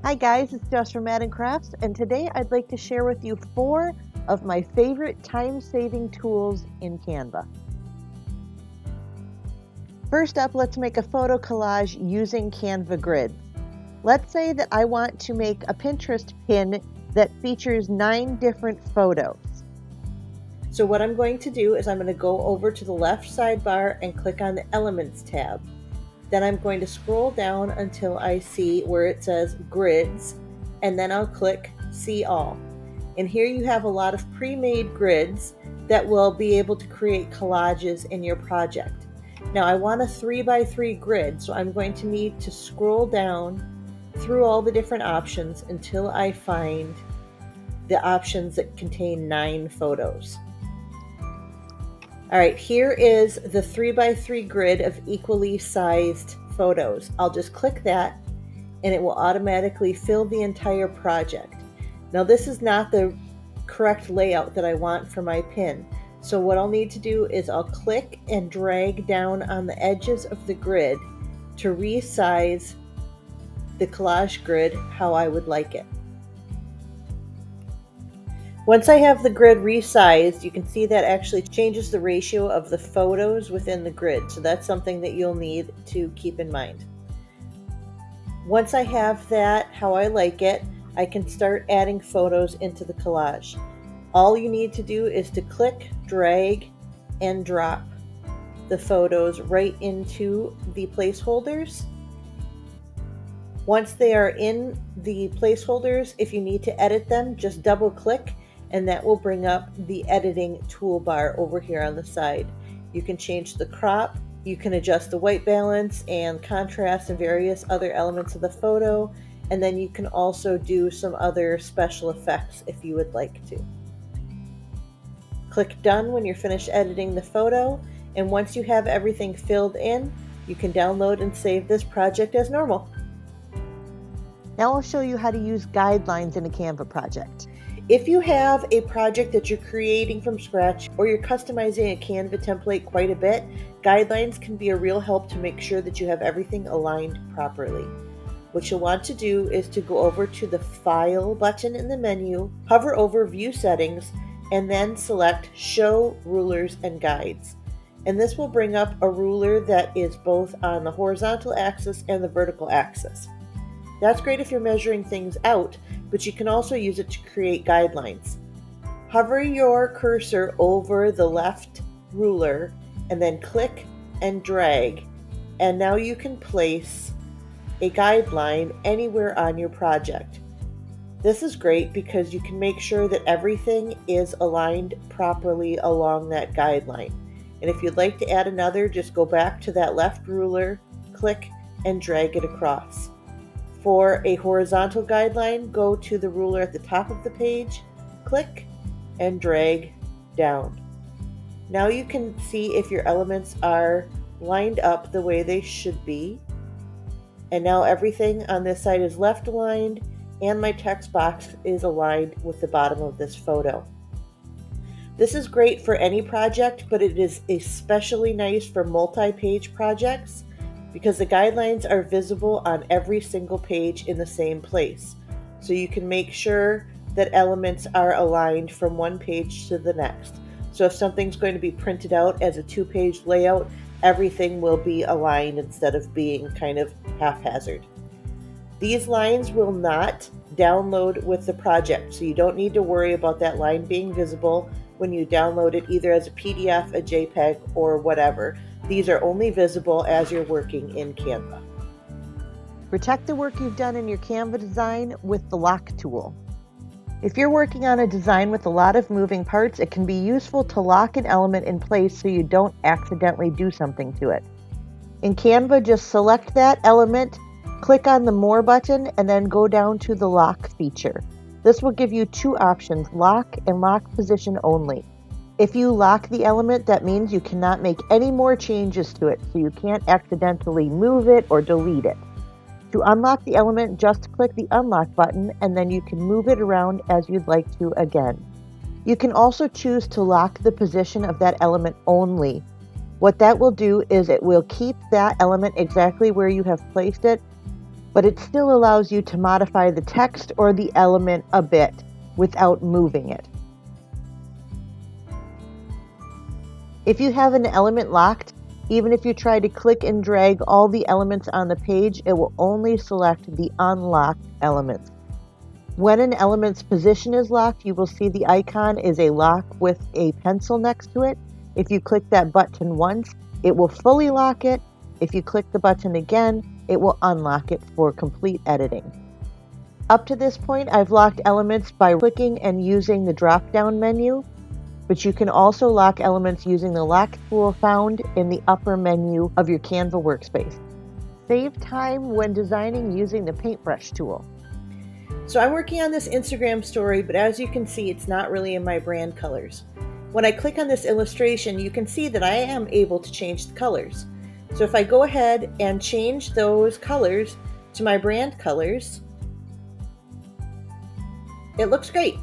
Hi guys, it's Jess from Madden Crafts, and today I'd like to share with you 4 of my favorite time-saving tools in Canva. First up, let's make a photo collage using Canva Grids. Let's say that I want to make a Pinterest pin that features 9 different photos. So what I'm going to do is I'm going to go over to the left sidebar and click on the Elements tab. Then I'm going to scroll down until I see where it says Grids, and then I'll click See All. And here you have a lot of pre-made grids that will be able to create collages in your project. Now I want a 3x3 grid, so I'm going to need to scroll down through all the different options until I find the options that contain 9 photos. All right, here is the 3x3 grid of equally sized photos. I'll just click that and it will automatically fill the entire project. Now this is not the correct layout that I want for my pin. So what I'll need to do is I'll click and drag down on the edges of the grid to resize the collage grid how I would like it. Once I have the grid resized, you can see that actually changes the ratio of the photos within the grid. So that's something that you'll need to keep in mind. Once I have that how I like it, I can start adding photos into the collage. All you need to do is to click, drag, and drop the photos right into the placeholders. Once they are in the placeholders, if you need to edit them, just double click and that will bring up the editing toolbar over here on the side. You can change the crop, you can adjust the white balance and contrast and various other elements of the photo, and then you can also do some other special effects if you would like to. Click done when you're finished editing the photo, and once you have everything filled in, you can download and save this project as normal. Now I'll show you how to use guidelines in a Canva project. If you have a project that you're creating from scratch or you're customizing a Canva template quite a bit, guidelines can be a real help to make sure that you have everything aligned properly. What you'll want to do is to go over to the File button in the menu, hover over View Settings, and then select Show Rulers and Guides. And this will bring up a ruler that is both on the horizontal axis and the vertical axis. That's great if you're measuring things out, but you can also use it to create guidelines. Hover your cursor over the left ruler and then click and drag, and now you can place a guideline anywhere on your project. This is great because you can make sure that everything is aligned properly along that guideline. And if you'd like to add another, just go back to that left ruler, click and drag it across. For a horizontal guideline, go to the ruler at the top of the page, click, and drag down. Now you can see if your elements are lined up the way they should be. And now everything on this side is left aligned, and my text box is aligned with the bottom of this photo. This is great for any project, but it is especially nice for multi-page projects, because the guidelines are visible on every single page in the same place. So you can make sure that elements are aligned from one page to the next. So if something's going to be printed out as a 2-page layout, everything will be aligned instead of being kind of haphazard. These lines will not download with the project, so you don't need to worry about that line being visible when you download it either as a PDF, a JPEG, or whatever. These are only visible as you're working in Canva. Protect the work you've done in your Canva design with the lock tool. If you're working on a design with a lot of moving parts, it can be useful to lock an element in place so you don't accidentally do something to it. In Canva, just select that element, click on the More button, and then go down to the Lock feature. This will give you 2 options, Lock and Lock Position Only. If you lock the element, that means you cannot make any more changes to it, so you can't accidentally move it or delete it. To unlock the element, just click the Unlock button, and then you can move it around as you'd like to again. You can also choose to lock the position of that element only. What that will do is it will keep that element exactly where you have placed it, but it still allows you to modify the text or the element a bit without moving it. If you have an element locked, even if you try to click and drag all the elements on the page, it will only select the unlocked elements. When an element's position is locked, you will see the icon is a lock with a pencil next to it. If you click that button once, it will fully lock it. If you click the button again, it will unlock it for complete editing. Up to this point, I've locked elements by clicking and using the drop-down menu, but you can also lock elements using the lock tool found in the upper menu of your Canva workspace. Save time when designing using the paintbrush tool. So I'm working on this Instagram story, but as you can see, it's not really in my brand colors. When I click on this illustration, you can see that I am able to change the colors. So if I go ahead and change those colors to my brand colors, it looks great.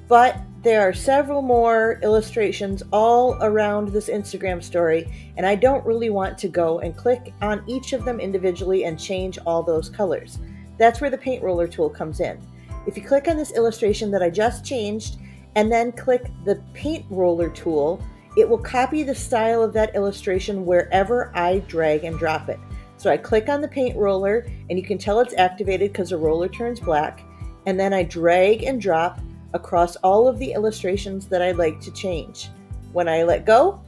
But there are several more illustrations all around this Instagram story, and I don't really want to go and click on each of them individually and change all those colors. That's where the paint roller tool comes in. If you click on this illustration that I just changed and then click the paint roller tool, it will copy the style of that illustration wherever I drag and drop it. So I click on the paint roller, and you can tell it's activated because the roller turns black, and then I drag and drop across all of the illustrations that I'd like to change. When I let go,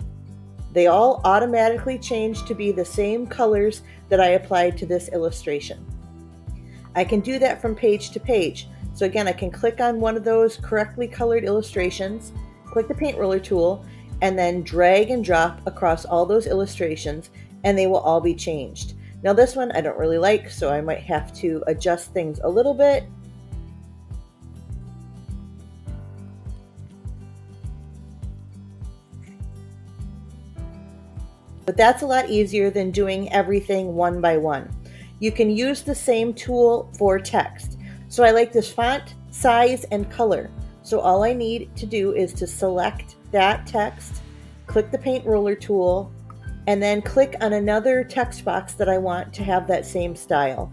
they all automatically change to be the same colors that I applied to this illustration. I can do that from page to page. So again, I can click on one of those correctly colored illustrations, click the paint roller tool, and then drag and drop across all those illustrations, and they will all be changed. Now this one I don't really like, so I might have to adjust things a little bit. But that's a lot easier than doing everything one by one. You can use the same tool for text. So I like this font, size, and color. So all I need to do is to select that text, click the paint roller tool, and then click on another text box that I want to have that same style.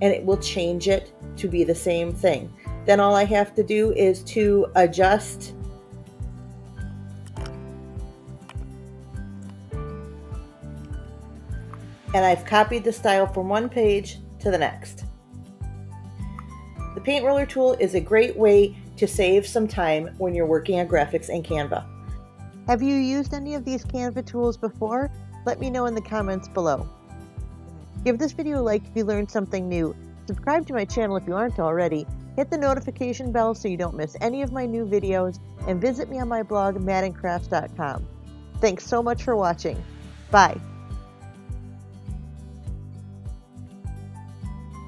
And it will change it to be the same thing. Then all I have to do is to adjust and I've copied the style from one page to the next. The paint roller tool is a great way to save some time when you're working on graphics in Canva. Have you used any of these Canva tools before? Let me know in the comments below. Give this video a like if you learned something new. Subscribe to my channel if you aren't already. Hit the notification bell so you don't miss any of my new videos, and visit me on my blog, maddencrafts.com. Thanks so much for watching. Bye.